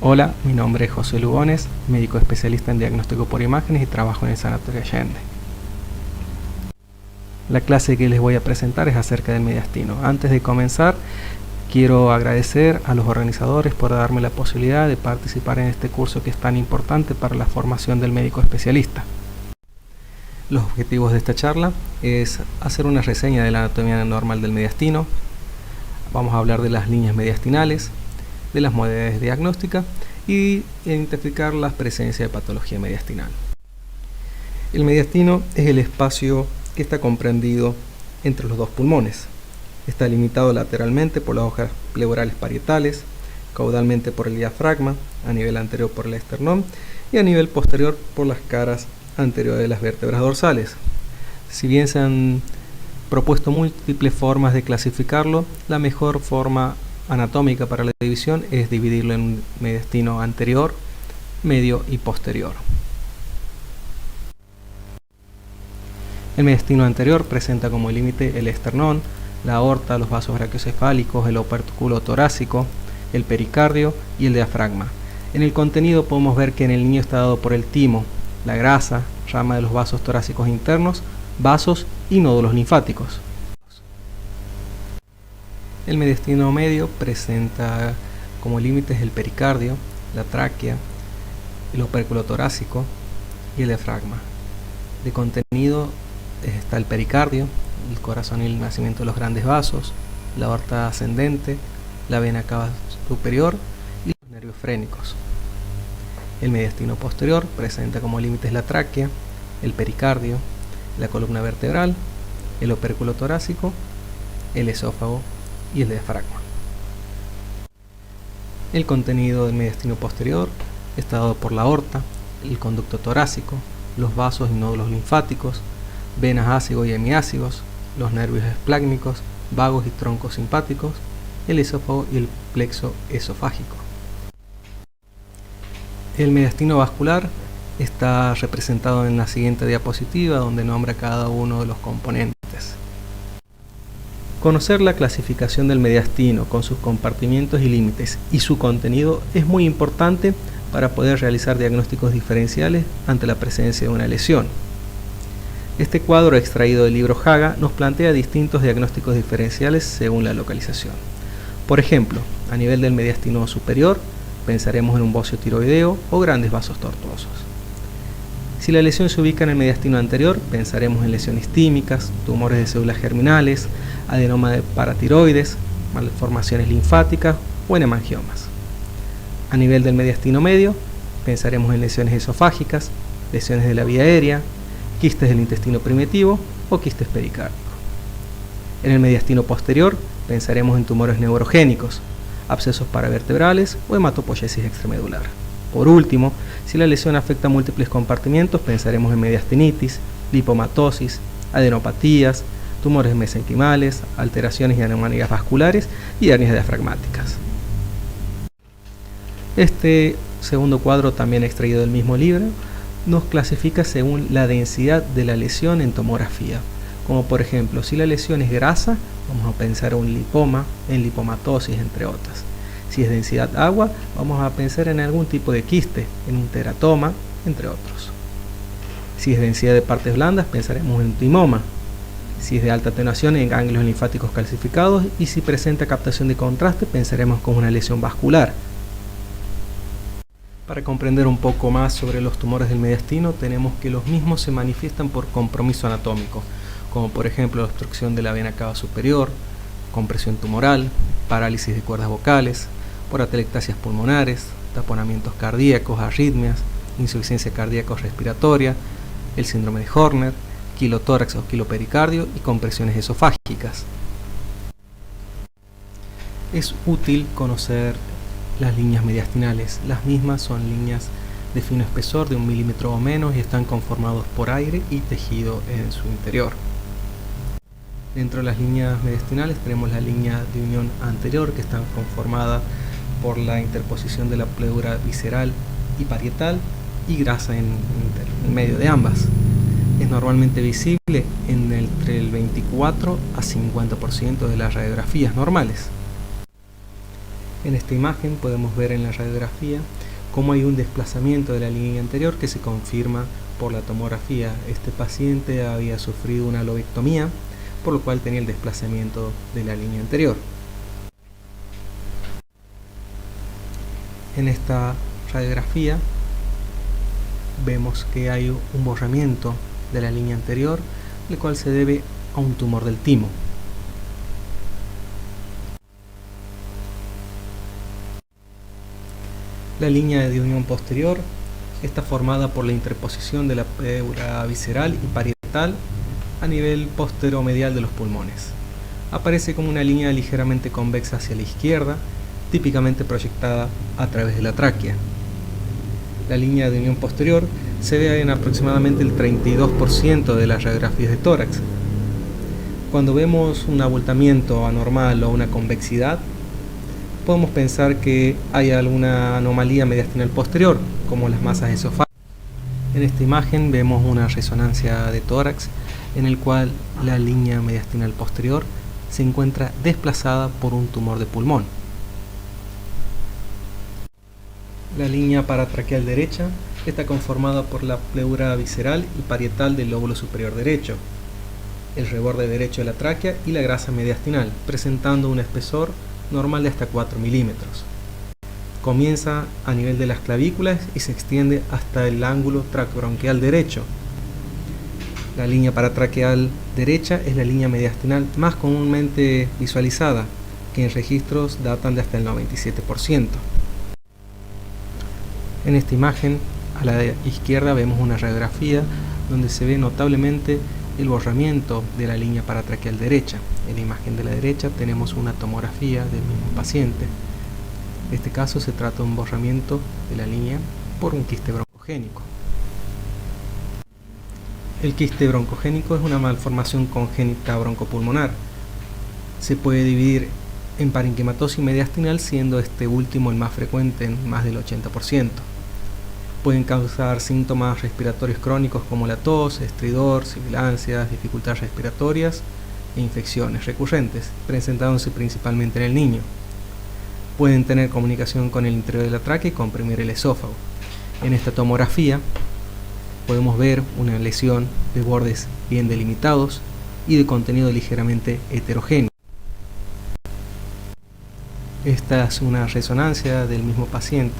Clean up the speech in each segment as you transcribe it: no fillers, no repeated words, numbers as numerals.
Hola, mi nombre es José Lugones, médico especialista en diagnóstico por imágenes y trabajo en el Sanatorio Allende. La clase que les voy a presentar es acerca del mediastino. Antes de comenzar, quiero agradecer a los organizadores por darme la posibilidad de participar en este curso que es tan importante para la formación del médico especialista. Los objetivos de esta charla es hacer una reseña de la anatomía normal del mediastino. Vamos a hablar de las líneas mediastinales, de las modalidades diagnósticas y identificar la presencia de patología mediastinal. El mediastino es el espacio que está comprendido entre los dos pulmones. Está limitado lateralmente por las hojas pleurales parietales, caudalmente por el diafragma, a nivel anterior por el esternón y a nivel posterior por las caras anteriores de las vértebras dorsales. Si bien se han propuesto múltiples formas de clasificarlo, la mejor forma anatómica para la división es dividirlo en un mediastino anterior, medio y posterior. El mediastino anterior presenta como límite el esternón, la aorta, los vasos brachiocefálicos, el opérculo torácico, el pericardio y el diafragma. En el contenido podemos ver que en el niño está dado por el timo, la grasa, rama de los vasos torácicos internos, vasos y nódulos linfáticos. El mediastino medio presenta como límites el pericardio, la tráquea, el opérculo torácico y el diafragma. De contenido está el pericardio, el corazón y el nacimiento de los grandes vasos, la aorta ascendente, la vena cava superior y los nervios frénicos. El mediastino posterior presenta como límites la tráquea, el pericardio, la columna vertebral, el opérculo torácico, el esófago y el diafragma. El contenido del mediastino posterior está dado por la aorta, el conducto torácico, los vasos y nódulos linfáticos, venas ácidos y hemiácidos, los nervios esplácnicos, vagos y troncos simpáticos, el esófago y el plexo esofágico. El mediastino vascular está representado en la siguiente diapositiva, donde nombra cada uno de los componentes. Conocer la clasificación del mediastino con sus compartimientos y límites y su contenido es muy importante para poder realizar diagnósticos diferenciales ante la presencia de una lesión. Este cuadro extraído del libro Haga nos plantea distintos diagnósticos diferenciales según la localización. Por ejemplo, a nivel del mediastino superior, pensaremos en un bocio tiroideo o grandes vasos tortuosos. Si la lesión se ubica en el mediastino anterior, pensaremos en lesiones tímicas, tumores de células germinales, adenoma de paratiroides, malformaciones linfáticas o en hemangiomas. A nivel del mediastino medio, pensaremos en lesiones esofágicas, lesiones de la vía aérea, quistes del intestino primitivo o quistes pericárdicos. En el mediastino posterior, pensaremos en tumores neurogénicos, abscesos paravertebrales o hematopoiesis extramedular. Por último, si la lesión afecta múltiples compartimientos, pensaremos en mediastinitis, lipomatosis, adenopatías, tumores mesenquimales, alteraciones y anomalías vasculares y hernias diafragmáticas. Este segundo cuadro, también extraído del mismo libro, nos clasifica según la densidad de la lesión en tomografía. Como por ejemplo, si la lesión es grasa, vamos a pensar en un lipoma, en lipomatosis, entre otras. Si es densidad agua, vamos a pensar en algún tipo de quiste, en un teratoma, entre otros. Si es densidad de partes blandas, pensaremos en un timoma. Si es de alta atenuación, en ganglios linfáticos calcificados, y si presenta captación de contraste, pensaremos con una lesión vascular. Para comprender un poco más sobre los tumores del mediastino, tenemos que los mismos se manifiestan por compromiso anatómico, como por ejemplo la obstrucción de la vena cava superior, compresión tumoral, parálisis de cuerdas vocales, por atelectasias pulmonares, taponamientos cardíacos, arritmias, insuficiencia cardíaca respiratoria, el síndrome de Horner, quilotórax o quilopericardio y compresiones esofágicas. Es útil conocer las líneas mediastinales. Las mismas son líneas de fino espesor de 1 milímetro o menos y están conformados por aire y tejido en su interior. Dentro de las líneas mediastinales tenemos la línea de unión anterior, que está conformada por la interposición de la pleura visceral y parietal y grasa en medio de ambas. Es normalmente visible entre el 24 a 50% de las radiografías normales. En esta imagen podemos ver en la radiografía cómo hay un desplazamiento de la línea anterior que se confirma por la tomografía. Este paciente había sufrido una lobectomía, por lo cual tenía el desplazamiento de la línea anterior. En esta radiografía vemos que hay un borramiento de la línea anterior, el cual se debe a un tumor del timo. La línea de unión posterior está formada por la interposición de la pleura visceral y parietal a nivel posteromedial de los pulmones. Aparece como una línea ligeramente convexa hacia la izquierda, típicamente proyectada a través de la tráquea. La línea de unión posterior se ve en aproximadamente el 32% de las radiografías de tórax. Cuando vemos un abultamiento anormal o una convexidad, podemos pensar que hay alguna anomalía mediastinal posterior, como las masas esofágicas. En esta imagen vemos una resonancia de tórax en el cual la línea mediastinal posterior se encuentra desplazada por un tumor de pulmón. La línea paratraqueal derecha está conformada por la pleura visceral y parietal del lóbulo superior derecho, el reborde derecho de la tráquea y la grasa mediastinal, presentando un espesor normal de hasta 4 milímetros. Comienza a nivel de las clavículas y se extiende hasta el ángulo traqueobronquial derecho. La línea paratraqueal derecha es la línea mediastinal más comúnmente visualizada, que en registros datan de hasta el 97%. En esta imagen, a la izquierda vemos una radiografía donde se ve notablemente el borramiento de la línea paratraqueal derecha. En la imagen de la derecha tenemos una tomografía del mismo paciente. En este caso se trata de un borramiento de la línea por un quiste broncogénico. El quiste broncogénico es una malformación congénita broncopulmonar. Se puede dividir en parenquimatosis mediastinal, siendo este último el más frecuente en más del 80%. Pueden causar síntomas respiratorios crónicos como la tos, estridor, sibilancias, dificultades respiratorias e infecciones recurrentes, presentándose principalmente en el niño. Pueden tener comunicación con el interior de la tráquea y comprimir el esófago. En esta tomografía podemos ver una lesión de bordes bien delimitados y de contenido ligeramente heterogéneo. Esta es una resonancia del mismo paciente,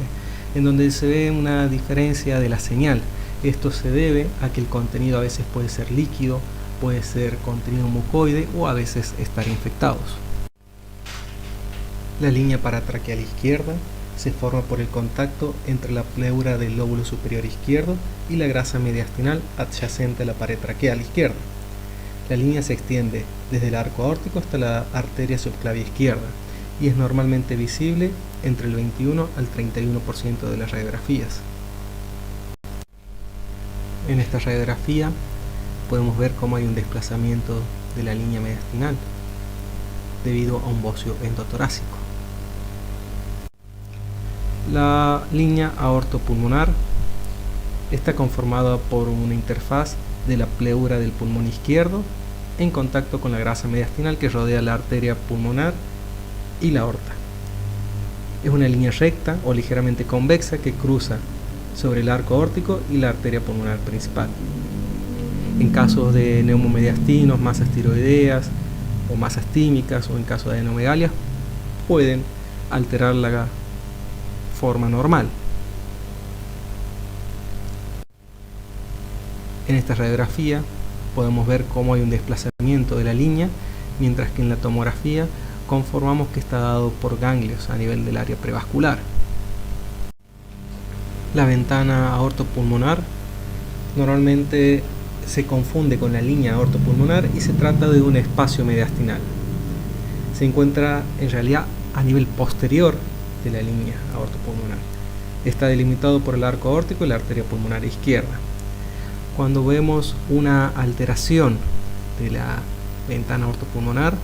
en donde se ve una diferencia de la señal. Esto se debe a que el contenido a veces puede ser líquido, puede ser contenido mucoide o a veces estar infectados. La línea paratraqueal izquierda se forma por el contacto entre la pleura del lóbulo superior izquierdo y la grasa mediastinal adyacente a la pared traqueal izquierda. La línea se extiende desde el arco aórtico hasta la arteria subclavia izquierda y es normalmente visible entre el 21 al 31% de las radiografías. En esta radiografía podemos ver cómo hay un desplazamiento de la línea mediastinal debido a un bocio endotorácico. La línea aortopulmonar está conformada por una interfaz de la pleura del pulmón izquierdo en contacto con la grasa mediastinal que rodea la arteria pulmonar y la aorta. Es una línea recta o ligeramente convexa que cruza sobre el arco aórtico y la arteria pulmonar principal. En casos de neumomediastinos, masas tiroideas o masas tímicas, o en caso de adenomegalias, pueden alterar la forma normal. En esta radiografía podemos ver cómo hay un desplazamiento de la línea, mientras que en la tomografía conformamos que está dado por ganglios a nivel del área prevascular. La ventana aortopulmonar normalmente se confunde con la línea aortopulmonar y se trata de un espacio mediastinal. Se encuentra en realidad a nivel posterior de la línea aortopulmonar. Está delimitado por el arco aórtico y la arteria pulmonar izquierda. Cuando vemos una alteración de la ventana aortopulmonar,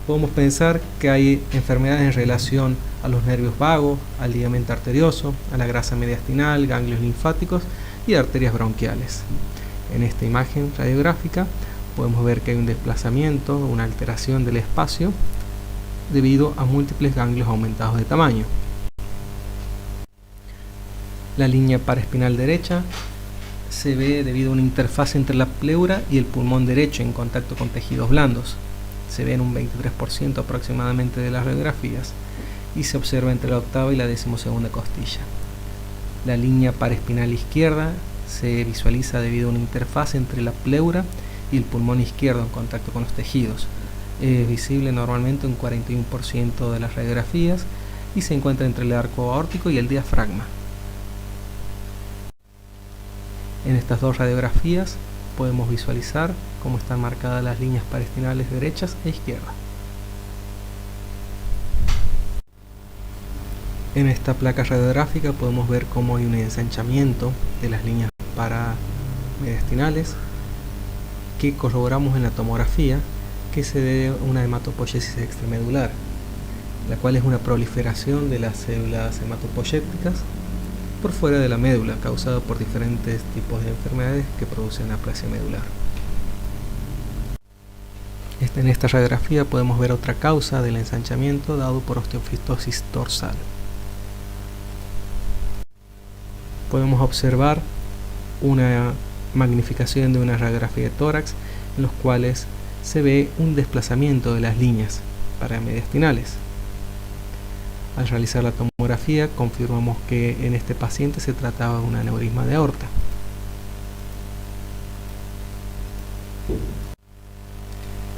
podemos pensar que hay enfermedades en relación a los nervios vagos, al ligamento arterioso, a la grasa mediastinal, ganglios linfáticos y arterias bronquiales. En esta imagen radiográfica podemos ver que hay un desplazamiento, una alteración del espacio debido a múltiples ganglios aumentados de tamaño. La línea paraespinal derecha se ve debido a una interfaz entre la pleura y el pulmón derecho en contacto con tejidos blandos. Se ve en un 23% aproximadamente de las radiografías y se observa entre la octava y la 12ª costilla. La línea paraespinal izquierda se visualiza debido a una interfaz entre la pleura y el pulmón izquierdo en contacto con los tejidos. Es visible normalmente un 41% de las radiografías y se encuentra entre el arco aórtico y el diafragma. En estas dos radiografías podemos visualizar cómo están marcadas las líneas paraespinales derechas e izquierdas. En esta placa radiográfica podemos ver cómo hay un ensanchamiento de las líneas paramediastinales que corroboramos en la tomografía, que se debe a una hematopoiesis extramedular, la cual es una proliferación de las células hematopoyéticas por fuera de la médula, causada por diferentes tipos de enfermedades que producen aplasia medular. En esta radiografía podemos ver otra causa del ensanchamiento dado por osteofitosis dorsal. Podemos observar una magnificación de una radiografía de tórax en los cuales se ve un desplazamiento de las líneas paramediastinales. Al realizar la tomografía confirmamos que en este paciente se trataba de un aneurisma de aorta.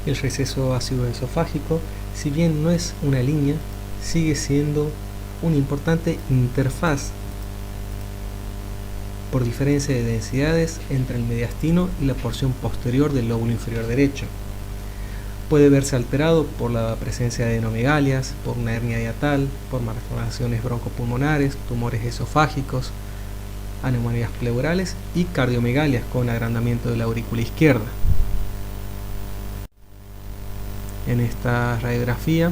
El receso ácido esofágico, si bien no es una línea, sigue siendo una importante interfaz por diferencia de densidades entre el mediastino y la porción posterior del lóbulo inferior derecho. Puede verse alterado por la presencia de adenomegalias, por una hernia hiatal, por malformaciones broncopulmonares, tumores esofágicos, neumonías pleurales y cardiomegalias con agrandamiento de la aurícula izquierda. En esta radiografía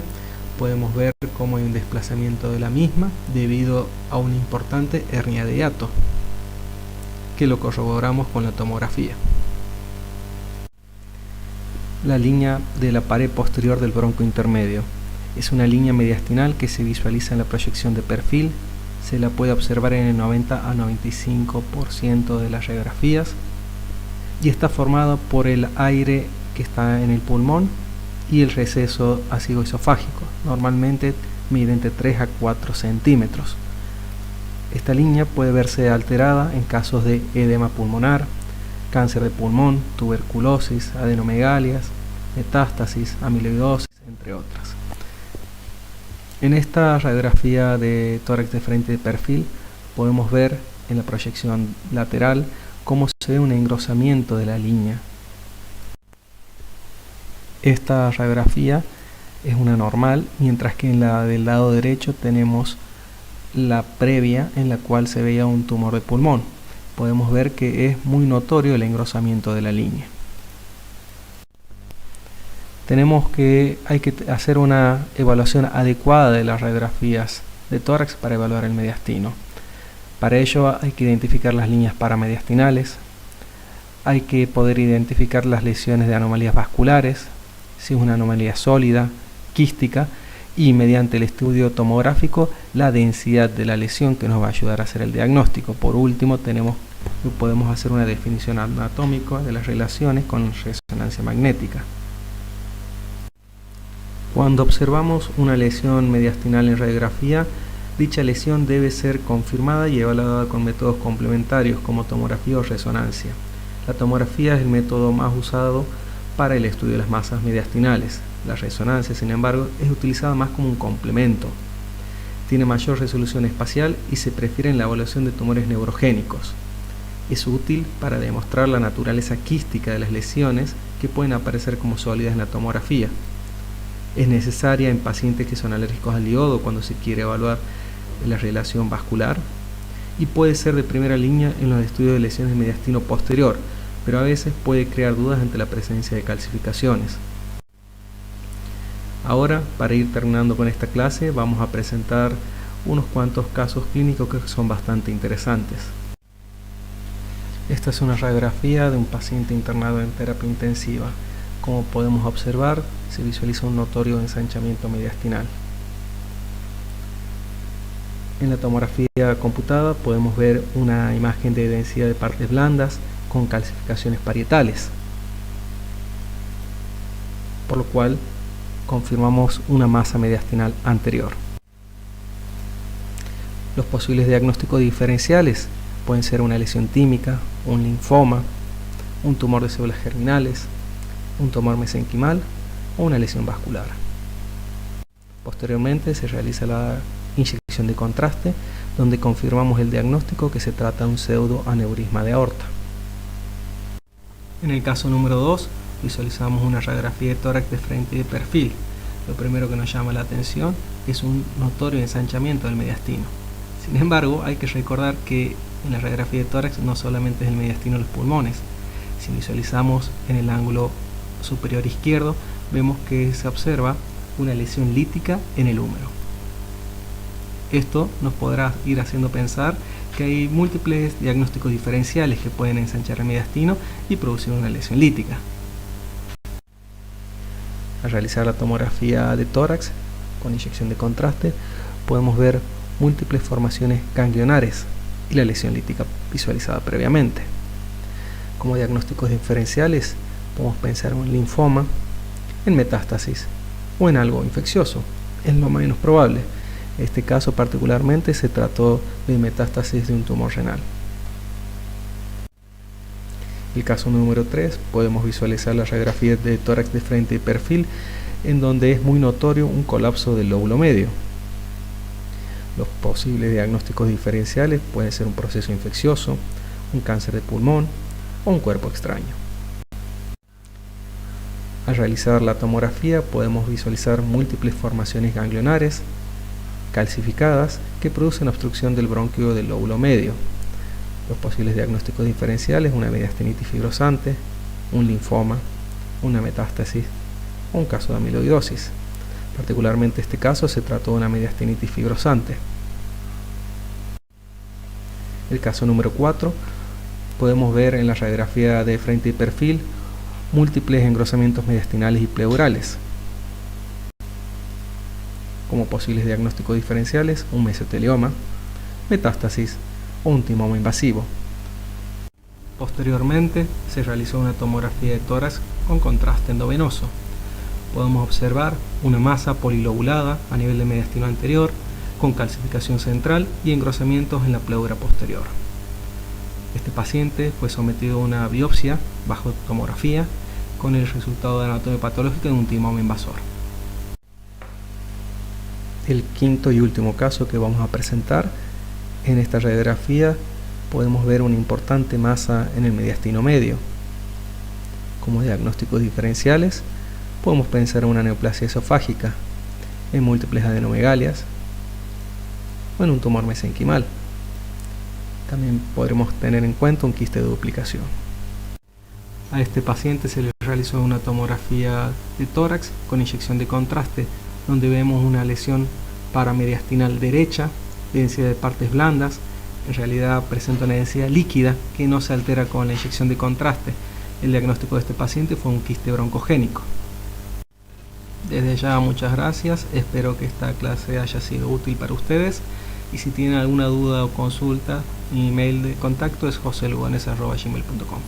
podemos ver cómo hay un desplazamiento de la misma debido a una importante hernia de hiato, que lo corroboramos con la tomografía. La línea de la pared posterior del bronco intermedio es una línea mediastinal que se visualiza en la proyección de perfil. Se la puede observar en el 90 a 95% de las radiografías y está formada por el aire que está en el pulmón y el receso ácido esofágico. Normalmente mide entre 3 a 4 centímetros. Esta línea puede verse alterada en casos de edema pulmonar, cáncer de pulmón, tuberculosis, adenomegalias, metástasis, amiloidosis, entre otras. En esta radiografía de tórax de frente de perfil podemos ver en la proyección lateral cómo se ve un engrosamiento de la línea. Esta radiografía es una normal, mientras que en la del lado derecho tenemos la previa en la cual se veía un tumor de pulmón. Podemos ver que es muy notorio el engrosamiento de la línea. Hay que hacer una evaluación adecuada de las radiografías de tórax para evaluar el mediastino. Para ello hay que identificar las líneas paramediastinales, hay que poder identificar las lesiones de anomalías vasculares, si es una anomalía sólida, quística, y mediante el estudio tomográfico la densidad de la lesión que nos va a ayudar a hacer el diagnóstico. Por último podemos hacer una definición anatómica de las relaciones con resonancia magnética. Cuando observamos una lesión mediastinal en radiografía, dicha lesión debe ser confirmada y evaluada con métodos complementarios como tomografía o resonancia. La tomografía es el método más usado para el estudio de las masas mediastinales. La resonancia, sin embargo, es utilizada más como un complemento. Tiene mayor resolución espacial y se prefiere en la evaluación de tumores neurogénicos. Es útil para demostrar la naturaleza quística de las lesiones que pueden aparecer como sólidas en la tomografía. Es necesaria en pacientes que son alérgicos al iodo cuando se quiere evaluar la relación vascular y puede ser de primera línea en los estudios de lesiones mediastino posterior, pero a veces puede crear dudas ante la presencia de calcificaciones. Ahora, para ir terminando con esta clase, vamos a presentar unos cuantos casos clínicos que son bastante interesantes. Esta es una radiografía de un paciente internado en terapia intensiva. Como podemos observar, se visualiza un notorio ensanchamiento mediastinal. En la tomografía computada podemos ver una imagen de densidad de partes blandas con calcificaciones parietales, por lo cual confirmamos una masa mediastinal anterior. Los posibles diagnósticos diferenciales pueden ser una lesión tímica, un linfoma, un tumor de células germinales, un tumor mesenquimal o una lesión vascular. Posteriormente se realiza la inyección de contraste, donde confirmamos el diagnóstico que se trata de un pseudoaneurisma de aorta. En el caso número 2, visualizamos una radiografía de tórax de frente y de perfil. Lo primero que nos llama la atención es un notorio ensanchamiento del mediastino. Sin embargo, hay que recordar que en la radiografía de tórax no solamente es el mediastino de los pulmones. Si visualizamos en el ángulo superior izquierdo, vemos que se observa una lesión lítica en el húmero. Esto nos podrá ir haciendo pensar que hay múltiples diagnósticos diferenciales que pueden ensanchar el mediastino y producir una lesión lítica. Al realizar la tomografía de tórax con inyección de contraste, podemos ver múltiples formaciones ganglionares y la lesión lítica visualizada previamente. Como diagnósticos diferenciales, podemos pensar en un linfoma, en metástasis o en algo infeccioso. Es lo menos probable. En este caso particularmente se trató de metástasis de un tumor renal. El caso número 3, podemos visualizar la radiografía de tórax de frente y perfil, en donde es muy notorio un colapso del lóbulo medio. Los posibles diagnósticos diferenciales pueden ser un proceso infeccioso, un cáncer de pulmón o un cuerpo extraño. Al realizar la tomografía podemos visualizar múltiples formaciones ganglionares calcificadas que producen obstrucción del bronquio del lóbulo medio. Los posibles diagnósticos diferenciales: una mediastinitis fibrosante, un linfoma, una metástasis o un caso de amiloidosis. Particularmente este caso se trató de una mediastinitis fibrosante. El caso número 4, podemos ver en la radiografía de frente y perfil múltiples engrosamientos mediastinales y pleurales. Como posibles diagnósticos diferenciales: un mesotelioma, metástasis o un timoma invasivo. Posteriormente se realizó una tomografía de tórax con contraste endovenoso. Podemos observar una masa polilobulada a nivel de mediastino anterior, con calcificación central y engrosamientos en la pleura posterior. Este paciente fue sometido a una biopsia bajo tomografía con el resultado de anatomía patológica de un timoma invasor. El quinto y último caso que vamos a presentar: en esta radiografía podemos ver una importante masa en el mediastino medio. Como diagnósticos diferenciales podemos pensar en una neoplasia esofágica, en múltiples adenomegalias o en un tumor mesenquimal. También podremos tener en cuenta un quiste de duplicación. A este paciente se le realizó una tomografía de tórax con inyección de contraste, donde vemos una lesión paramediastinal derecha, densidad de partes blandas. En realidad presenta una densidad líquida que no se altera con la inyección de contraste. El diagnóstico de este paciente fue un quiste broncogénico. Desde ya, muchas gracias, espero que esta clase haya sido útil para ustedes, y si tienen alguna duda o consulta, mi email de contacto es joselugones@gmail.com.